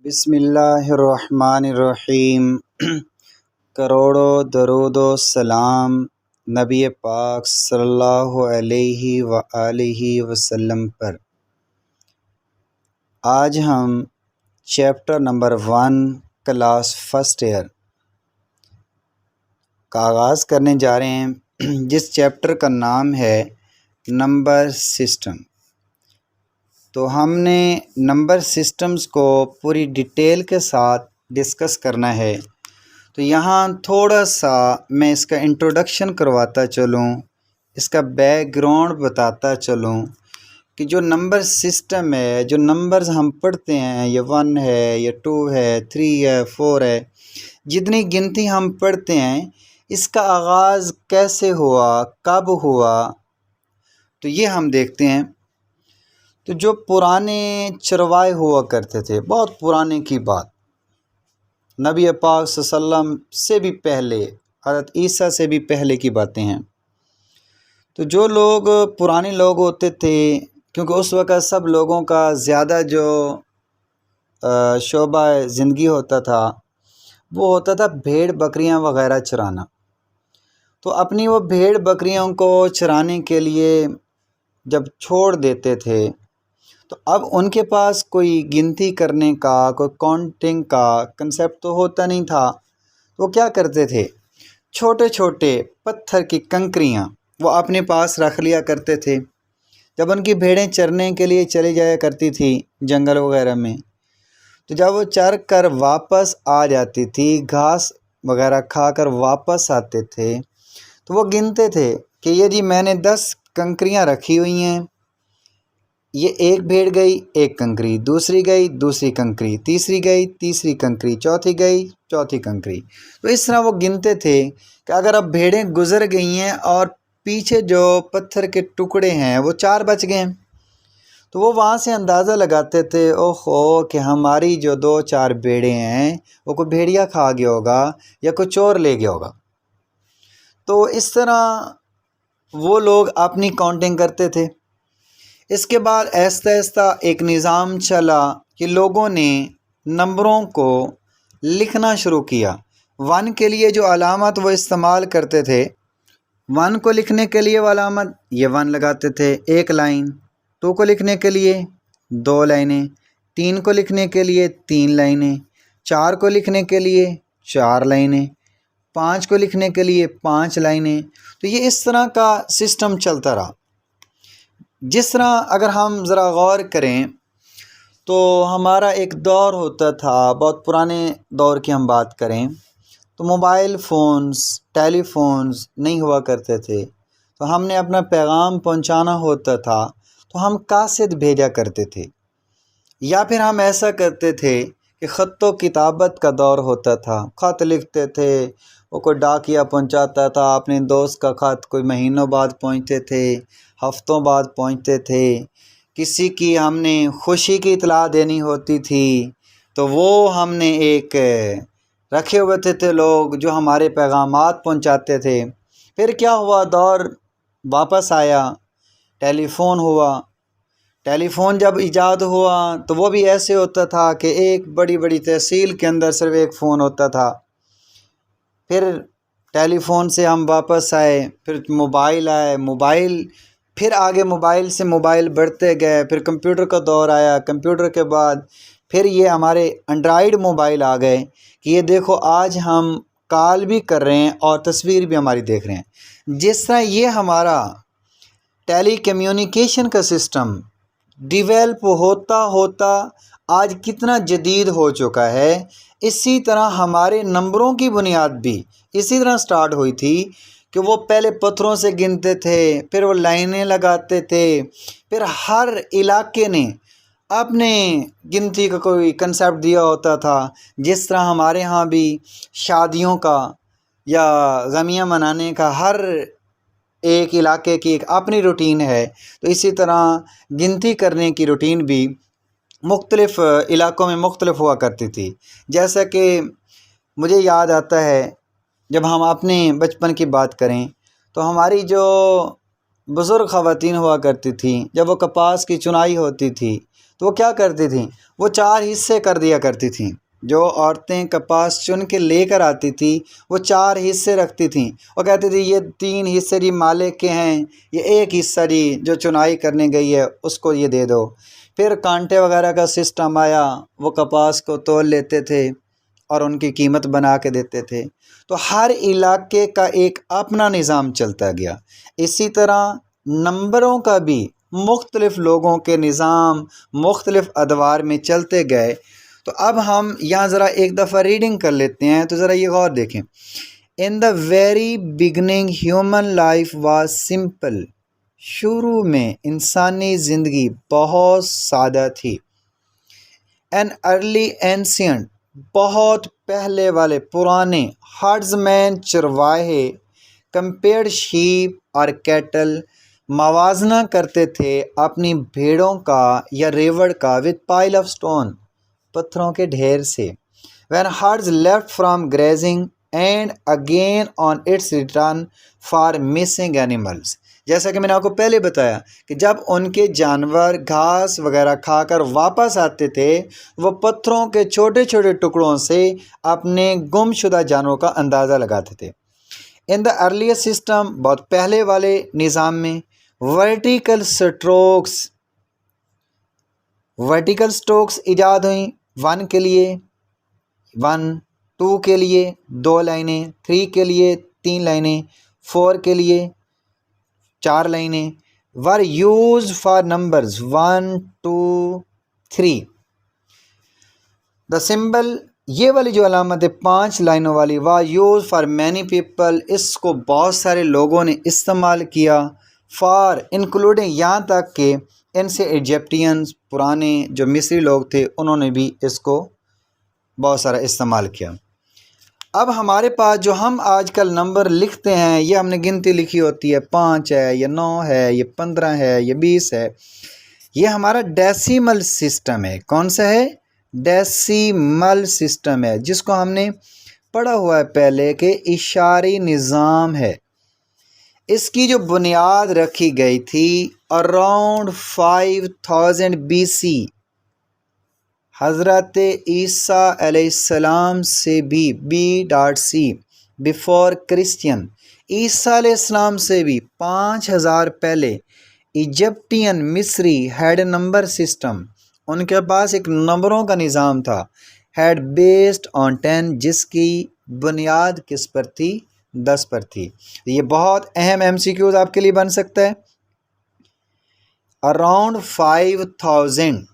बिस्मिल्लाहिर्रहमानिर्रहीम। करोड़ों दरूद व सलाम नबी पाक सल्लल्लाहु अलैहि व आलिहि वसल्लम पर। आज हम chapter number 1 class first year का आगाज़ करने जा रहे हैं, जिस चैप्टर का नाम है नंबर सिस्टम। तो हमने नंबर सिस्टम्स को पूरी डिटेल के साथ डिस्कस करना है। तो यहाँ थोड़ा सा मैं इसका इंट्रोडक्शन करवाता चलूँ, इसका बैकग्राउंड बताता चलूँ कि जो नंबर सिस्टम है, जो नंबर्स हम पढ़ते हैं, ये 1 है, ये 2 है, 3 है, 4 है, जितनी गिनती हम पढ़ते हैं, इसका आगाज़ कैसे हुआ, कब हुआ, तो ये हम देखते हैं। तो जो पुराने चरवाहे हुआ करते थे, बहुत पुराने की बात, नबी पाक सल्लल्लाहु अलैहि वसल्लम से भी पहले, हज़रत ईसा से भी पहले की बातें हैं। तो जो लोग पुराने लोग होते थे, क्योंकि उस वक़्त सब लोगों का ज़्यादा जो शोबा ज़िंदगी होता था वो होता था भेड़ बकरियां वग़ैरह चराना। तो अपनी वो भेड़ बकरियों को चराने के लिए जब छोड़ देते थे, तो अब उनके पास कोई गिनती करने का, कोई काउंटिंग का कंसेप्ट तो होता नहीं था। वो क्या करते थे, छोटे छोटे पत्थर की कंकरियाँ वो अपने पास रख लिया करते थे। जब उनकी भेड़ें चरने के लिए चली जाया करती थी जंगल वगैरह में, तो जब वो चर कर वापस आ जाती थी, घास वगैरह खाकर वापस आते थे, तो वो गिनते थे कि ये जी मैंने 10 कंकरियाँ रखी हुई हैं, ये एक भेड़ गई, एक कंकरी, दूसरी गई, दूसरी कंकरी, तीसरी गई, तीसरी कंकरी, चौथी गई, चौथी कंकरी। तो इस तरह वो गिनते थे कि अगर अब भेड़ें गुजर गई हैं और पीछे जो पत्थर के टुकड़े हैं वो 4 बच गए हैं, तो वो वहाँ से अंदाज़ा लगाते थे, ओहो, कि हमारी जो 2-4 भेड़ें हैं वो कोई भेड़िया खा गया होगा या कोई चोर ले गया होगा। तो इस तरह वो लोग अपनी काउंटिंग करते थे। इसके बाद आहिस्ता आहिस्ता एक निज़ाम चला कि लोगों ने नंबरों को लिखना शुरू किया। 1 के लिए जो अलामत वो इस्तेमाल करते थे, 1 को लिखने के लिए वो अलामत ये 1 लगाते थे, 1 लाइन। 2 को लिखने के लिए 2 लाइनें, 3 को लिखने के लिए 3 लाइनें, 4 को लिखने के लिए 4 लाइनें, 5 को लिखने के लिए 5 लाइनें। तो ये इस तरह का सिस्टम चलता रहा। जिस तरह अगर हम ज़रा गौर करें तो हमारा एक दौर होता था, बहुत पुराने दौर की हम बात करें तो मोबाइल फ़ोन्स, टेलीफ़ोन्स नहीं हुआ करते थे। तो हमने अपना पैगाम पहुंचाना होता था तो हम कासिद भेजा करते थे, या फिर हम ऐसा करते थे कि ख़त्तो किताबत का दौर होता था, ख़त लिखते थे, वो कोई डाकिया पहुंचाता था अपने दोस्त का ख़त, कोई महीनों बाद पहुंचते थे, हफ्तों बाद पहुंचते थे। किसी की हमने खुशी की इतला देनी होती थी तो वो हमने एक रखे हुए थे लोग जो हमारे पैगामात पहुंचाते थे। फिर क्या हुआ, दौर वापस आया, टेलीफ़ोन हुआ। टेलीफ़ोन जब इजाद हुआ तो वो भी ऐसे होता था कि एक बड़ी बड़ी तहसील के अंदर सिर्फ एक फ़ोन होता था। फिर टेलीफ़ोन से हम वापस आए, फिर मोबाइल आए, मोबाइल फिर आगे मोबाइल से मोबाइल बढ़ते गए, फिर कंप्यूटर का दौर आया, कंप्यूटर के बाद फिर ये हमारे एंड्रॉयड मोबाइल आ गए कि ये देखो आज हम कॉल भी कर रहे हैं और तस्वीर भी हमारी देख रहे हैं। जिस तरह ये हमारा टेली कम्युनिकेशन का सिस्टम डिवेल्प होता होता आज कितना जदीद हो चुका है, इसी तरह हमारे नंबरों की बुनियाद भी इसी तरह स्टार्ट हुई थी कि वो पहले पत्थरों से गिनते थे, फिर वो लाइनें लगाते थे, फिर हर इलाके ने अपने गिनती का कोई कंसेप्ट दिया होता था। जिस तरह हमारे यहाँ भी शादियों का या गमियाँ मनाने का हर एक इलाके की एक अपनी रूटीन है, तो इसी तरह गिनती करने की रूटीन भी मुख्तलिफ़ इलाक़ों में मुख्तलिफ हुआ करती थी। जैसा कि मुझे याद आता है, जब हम अपने बचपन की बात करें तो हमारी जो बुज़ुर्ग ख़वातीन हुआ करती थी, जब वो कपास की चुनाई होती थी तो वो क्या करती थी, वो 4 हिस्से कर दिया करती थी। जो औरतें कपास चुन के लेकर आती थी वो 4 हिस्से रखती थी और कहती थी ये 3 हिस्से जी मालिक के हैं, ये 1 हिस्सा जी जो चुनाई करने गई है उसको ये दे दो। फिर कांटे वगैरह का सिस्टम आया, वो कपास को तोल लेते थे और उनकी कीमत बना के देते थे। तो हर इलाके का एक अपना निज़ाम चलता गया। इसी तरह नंबरों का भी मुख्तलिफ़ लोगों के निज़ाम मुख्तलिफ़ अदवार में चलते गए। तो अब हम यहाँ ज़रा एक दफ़ा रीडिंग कर लेते हैं, तो ज़रा ये गौर देखें। In the very beginning human life was simple. शुरू में इंसानी ज़िंदगी बहुत सादा थी। एन अर्ली एंशियंट, बहुत पहले वाले पुराने हर्ड्समैन चरवाहे कंपेयर्ड शीप और कैटल, मवाजना करते थे अपनी भेड़ों का या रेवड़ का विद पाइल ऑफ स्टोन, पत्थरों के ढेर से। When hertz left from grazing and again on it's return for missing animals. जैसा कि मैंने आपको पहले बताया कि जब उनके जानवर घास वगैरह खाकर वापस आते थे वो पत्थरों के छोटे छोटे टुकड़ों से अपने गुमशुदा जानवरों का अंदाज़ा लगाते थे। इन द अर्लियर सिस्टम, बहुत पहले वाले निज़ाम में, वर्टिकल स्ट्रोक्स ईजाद हुई। 1 के लिए 1, 2 के लिए 2 लाइनें, 3 के लिए 3 लाइनें, 4 के लिए 4 लाइनें। We're use for numbers 1, 2, 3। The symbol, ये वाली जो अलामत है 5 लाइनों वाली, we're use for many people, इसको बहुत सारे लोगों ने इस्तेमाल किया। फॉर इंक्लूडिंग, यहाँ तक कि इनसे इजिप्टियंस, पुराने जो मिस्री लोग थे, उन्होंने भी इसको बहुत सारा इस्तेमाल किया। अब हमारे पास जो हम आजकल नंबर लिखते हैं, ये हमने गिनती लिखी होती है, 5 है, ये 9 है, ये 15 है, ये 20 है। ये हमारा डेसिमल सिस्टम है। कौन सा है? डेसिमल सिस्टम है, जिसको हमने पढ़ा हुआ है पहले कि इशारी निज़ाम है। इसकी जो बुनियाद रखी गई थी अराउंड 5000 BC, हज़रत ईसा अलैहिस्सलाम से भी BC, बिफोर क्रिश्चियन, ईसा अलैहिस्सलाम से भी 5000 पहले इजिप्टियन मिस्री हैड नंबर सिस्टम, उनके पास एक नंबरों का निज़ाम था, हैड बेस्ड ऑन 10, जिसकी बुनियाद किस पर थी? 10 पर थी। ये बहुत अहम MCQs आपके लिए बन सकता है। अराउंड 5000,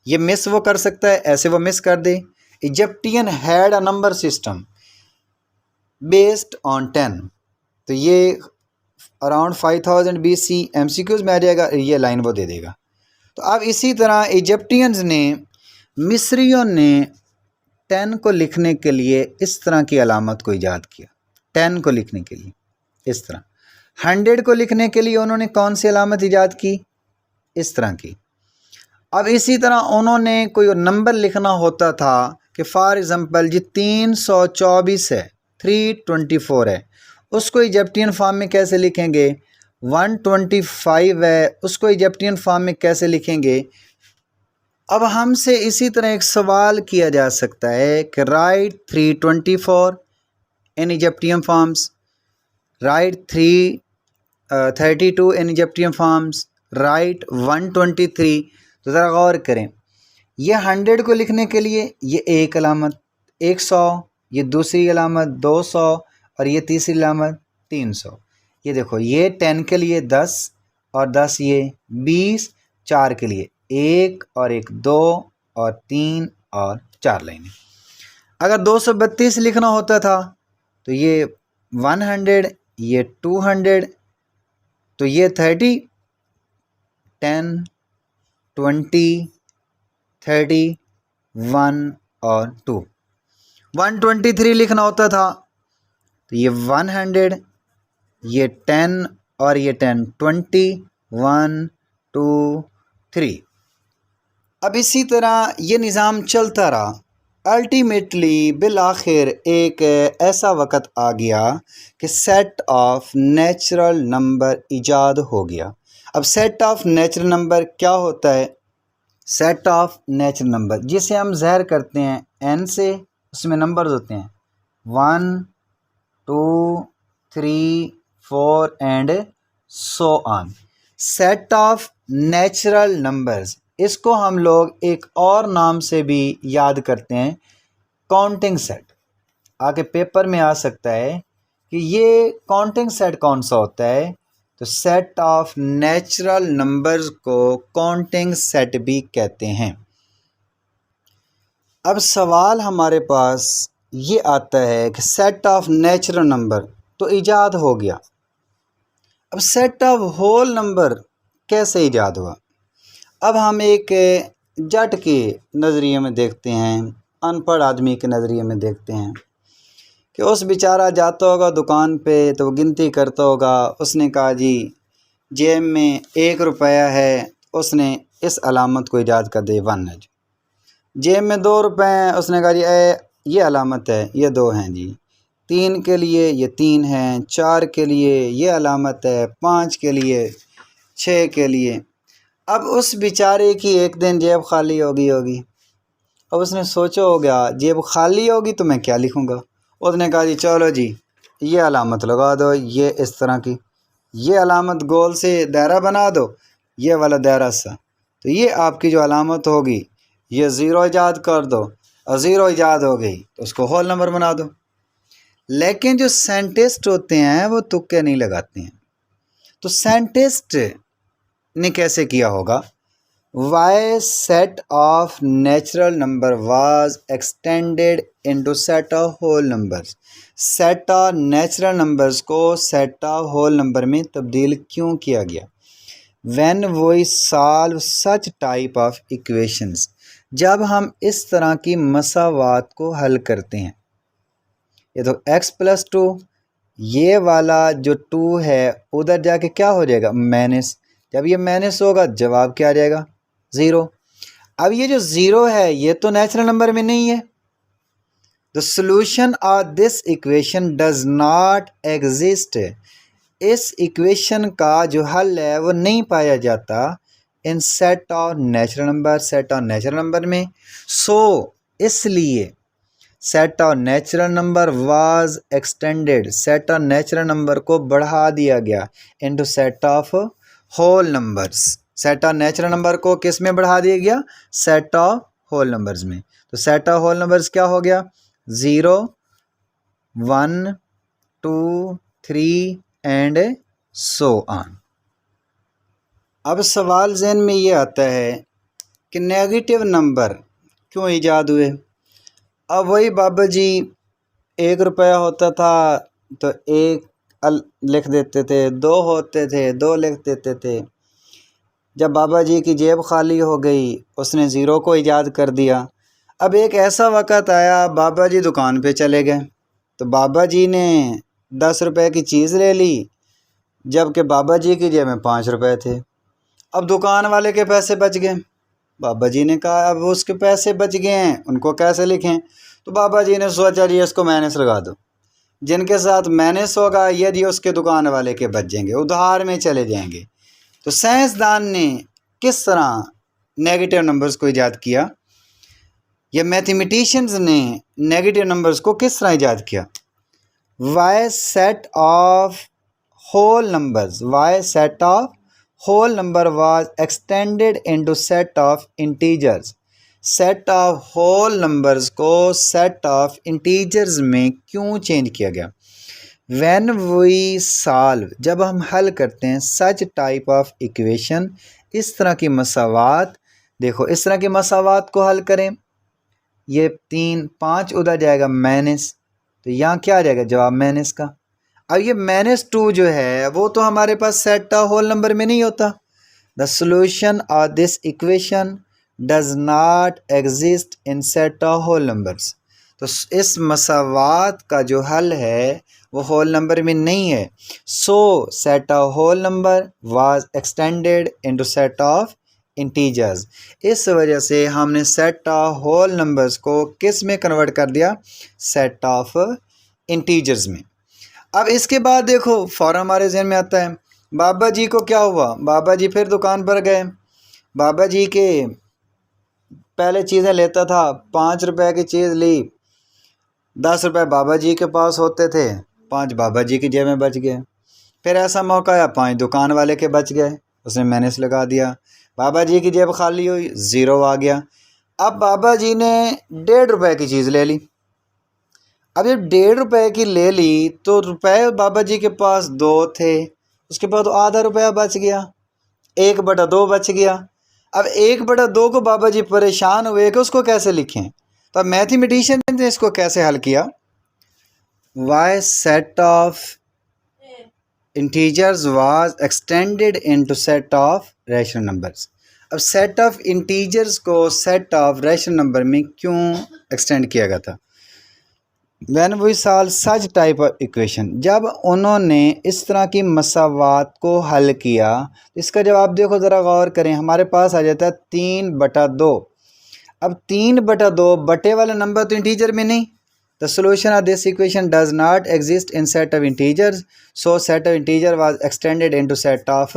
ये मिस वो कर सकता है, ऐसे वो मिस कर दे। Egyptian had a number system based on 10, तो ये अराउंड 5000 BC MCQs में आ जाएगा, ये लाइन वो दे देगा। तो अब इसी तरह इजिप्टियंस ने, मिस्रियों ने 10 को लिखने के लिए इस तरह की अलामत को ईजाद किया। 10 को लिखने के लिए इस तरह। 100 को लिखने के लिए उन्होंने कौन सी अलामत ईजाद की? इस तरह की। अब इसी तरह उन्होंने कोई नंबर लिखना होता था कि फॉर एग्ज़ाम्पल जी 324 है, 324 है, उसको इजिप्टियन फॉर्म में कैसे लिखेंगे? 125 है, उसको इजिप्टियन फॉर्म में कैसे लिखेंगे? अब हमसे इसी तरह एक सवाल किया जा सकता है कि राइट 324 इन इजिप्टियन फॉर्म्स, राइट 32 इन इजिप्टियन फॉर्म्स, राइट 123। तो ज़रा गौर करें, ये 100 को लिखने के लिए ये एक अलामत 100, ये दूसरी अलामत 200 और ये तीसरी अलामत 300। ये देखो, ये 10 के लिए 10 और 10 ये 20, 4 के लिए 1 और 1 2 और 3 और 4 लाइनें। अगर 232 लिखना होता था तो ये 100, ये 200, तो ये 30, 10, 20, 30, 1 और 2। 123 लिखना होता था तो ये 100, ये 10 और ये 10, 20, 1, 2, 3। अब इसी तरह ये निज़ाम चलता रहा। अल्टीमेटली बिल आखिर एक ऐसा वक़्त आ गया कि सेट ऑफ नेचुरल नंबर ईजाद हो गया। अब सेट ऑफ नेचुरल नंबर क्या होता है? सेट ऑफ नेचुरल नंबर जिसे हम ज़हर करते हैं n से, उसमें नंबर्स होते हैं 1 2 3 4 and so on. Set of natural numbers, इसको हम लोग एक और नाम से भी याद करते हैं, काउंटिंग सेट। आगे पेपर में आ सकता है कि ये काउंटिंग सेट कौन सा होता है, तो सेट ऑफ नेचुरल नंबर्स को काउंटिंग सेट भी कहते हैं। अब सवाल हमारे पास ये आता है कि सेट ऑफ नेचुरल नंबर तो इजाद हो गया, अब सेट ऑफ होल नंबर कैसे इजाद हुआ। अब हम एक जट के नज़रिए में देखते हैं, अनपढ़ आदमी के नज़रिए में देखते हैं कि उस बेचारा जाता होगा दुकान पे तो वो गिनती करता होगा। उसने कहा जी जेब में 1 रुपया है, उसने इस अलामत को इजाद कर दी 1 है। जेब में 2 रुपये हैं, उसने कहा जी ये अलामत है, ये 2 हैं जी। 3 के लिए ये 3 हैं, 4 के लिए ये अलामत है, 5 के लिए, 6 के लिए। अब उस बेचारे की एक दिन जेब खाली होगी। अब उसने सोचा होगा जेब खाली होगी तो मैं क्या लिखूँगा। उसने कहा जी चलो जी ये अलामत लगा दो, ये इस तरह की, ये अलामत गोल से दायरा बना दो, ये वाला दायरा सा, तो ये आपकी जो अलामत होगी ये ज़ीरो ईजाद कर दो, और ज़ीरो ईजाद हो गई तो उसको होल नंबर बना दो। लेकिन जो साइंटिस्ट होते हैं वो तुक्के नहीं लगाते हैं। तो साइंटिस्ट ने कैसे किया होगा, why set of natural number was extended into set of whole numbers. Set of natural numbers को सेट ऑफ होल नंबर में तब्दील क्यों किया गया। When we solve such type of equations, जब हम इस तरह की मसावात को हल करते हैं। ये तो x+2, ये वाला जो 2 है उधर जाके क्या हो जाएगा माइनस, जब ये माइनस होगा जवाब क्या आ जाएगा 0। अब ये जो 0 है ये तो नेचुरल नंबर में नहीं है। The solution of this equation does not exist, इस इक्वेशन का जो हल है वो नहीं पाया जाता in set of natural number, set of natural number में। सो इसलिए set of natural number was extended, set of natural number को बढ़ा दिया गया into set of whole numbers. Set of natural number को किस में बढ़ा दिया गया, सेट ऑफ होल नंबर्स में। तो सेट ऑफ होल नंबर्स क्या हो गया 0 1 2 3 एंड सो ऑन। अब सवाल ज़हन में ये आता है कि नेगेटिव नंबर क्यों ईजाद हुए। अब वही बाबा जी 1 रुपया होता था तो 1 लिख देते थे, 2 होते थे 2 लिख देते थे। जब बाबा जी की जेब खाली हो गई उसने 0 को ईजाद कर दिया। अब एक ऐसा वक़्त आया बाबा जी दुकान पे चले गए, तो बाबा जी ने 10 रुपए की चीज़ ले ली, जबकि बाबा जी की जेब में 5 रुपए थे। अब दुकान वाले के पैसे बच गए। बाबा जी ने कहा अब उसके पैसे बच गए हैं, उनको कैसे लिखें। तो बाबा जी ने सोचा जी इसको माइनस लगा दो, जिनके साथ माइनस होगा यदि उसके दुकान वाले के बच जाएंगे, उधार में चले जाएंगे। तो साइंसदान ने किस तरह नेगेटिव नंबर्स को ईजाद किया, या मैथमेटिशियंस ने नेगेटिव नंबर्स को किस तरह ईजाद किया। Why set of whole numbers, why set of whole number was extended into set of integers. Set of whole numbers को सेट ऑफ इंटीजर्स में क्यों चेंज किया गया। व्हेन वी सॉल्व, जब हम हल करते हैं सच टाइप ऑफ इक्वेशन, इस तरह की मसावात। देखो इस तरह की मसावात को हल करें, ये 3 5 उधर जाएगा माइनस, तो यहाँ क्या आ जाएगा जवाब माइनस का। अब ये -2 जो है वो तो हमारे पास सेट ऑफ होल नंबर में नहीं होता। The solution of this equation does not exist in set of whole numbers. तो इस मसावात का जो हल है वो होल नंबर में नहीं है। So set of whole number was extended into set of integers. इस वजह से हमने सेट ऑफ होल नंबर्स को किस में कन्वर्ट कर दिया, सेट ऑफ इंटीजर्स में। अब इसके बाद देखो फ़ौरन हमारे जहन में आता है बाबा जी को क्या हुआ। बाबा जी फिर दुकान पर गए, बाबा जी के पहले चीज़ें लेता था, 5 रुपए की चीज़ ली, 10 रुपए बाबा जी के पास होते थे, 5 बाबा जी की जेब में बच गए। फिर ऐसा मौका आया, 5 दुकान वाले के बच गए, उसने माइनस लगा दिया। बाबा जी की जेब खाली हुई, 0 आ गया। अब बाबा जी ने 1.5 रुपए की चीज़ ले ली। अब जब 1.5 रुपए की ले ली तो रुपए बाबा जी के पास 2 थे, उसके बाद तो आधा रुपया बच गया, 1/2 बच गया। अब 1/2 को बाबा जी परेशान हुए कि उसको कैसे लिखें। तो अब मैथमेटिशियन ने इसको कैसे हल किया, why set of integers was extended into set of rational numbers. अब सेट ऑफ इंटीजर्स को सेट ऑफ रैशनल नंबर में क्यों एक्सटेंड किया गया था। When we solve such type of equation, जब उन्होंने इस तरह की मसावात को हल किया, इसका जवाब देखो ज़रा गौर करें, हमारे पास आ जाता है 3/2। अब 3/2 बटे वाला नंबर तो इंटीजर में नहीं। The solution of this equation does not exist in set of integers, so set of integer was extended into set of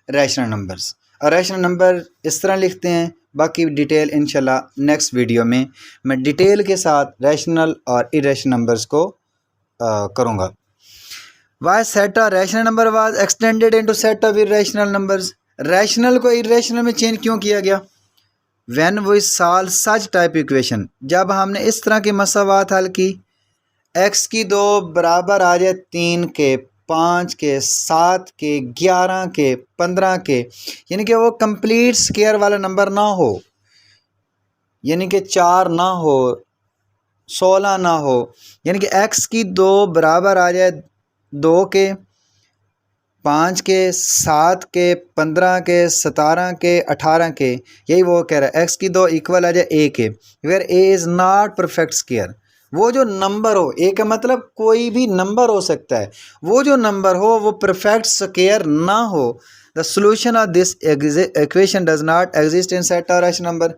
rational numbers. और रैशनल नंबर इस तरह लिखते हैं, बाकी डिटेल इंशाल्लाह नेक्स्ट वीडियो में मैं डिटेल के साथ रैशनल और इरेशनल नंबर्स को करूँगा। Why set of rational number was extended into set of irrational numbers, rational को इरेशनल में चेंज क्यों किया गया। When we solve such type equation, जब हमने इस तरह की मसावात हल की, x की 2 बराबर आ जाए 3 के, 5 के, 7 के, 11 के, 15 के, यानी कि वो कंप्लीट स्क्वायर वाला नंबर ना हो, यानी कि 4 ना हो, 16 ना हो, यानी कि x की 2 बराबर आ जाए 2 के, 5 के, 7 के, 15 के, 17 के, 18 के, यही वो कह रहा है। x की 2 इक्वल आ जाए a के, where a is not perfect square. वो जो नंबर हो, a का मतलब कोई भी नंबर हो सकता है, वो जो नंबर हो वो परफेक्ट स्क्वायर ना हो। The solution of this equation does not exist in set of rational number,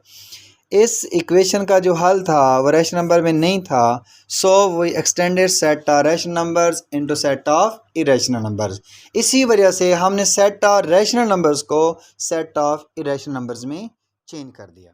इस इक्वेशन का जो हल था वो रैशनल नंबर में नहीं था, so we extended set of rational numbers into set of irrational numbers. इसी वजह से हमने सेट ऑफ रैशनल नंबर्स को सेट ऑफ इरेशनल नंबर्स में चेंज कर दिया।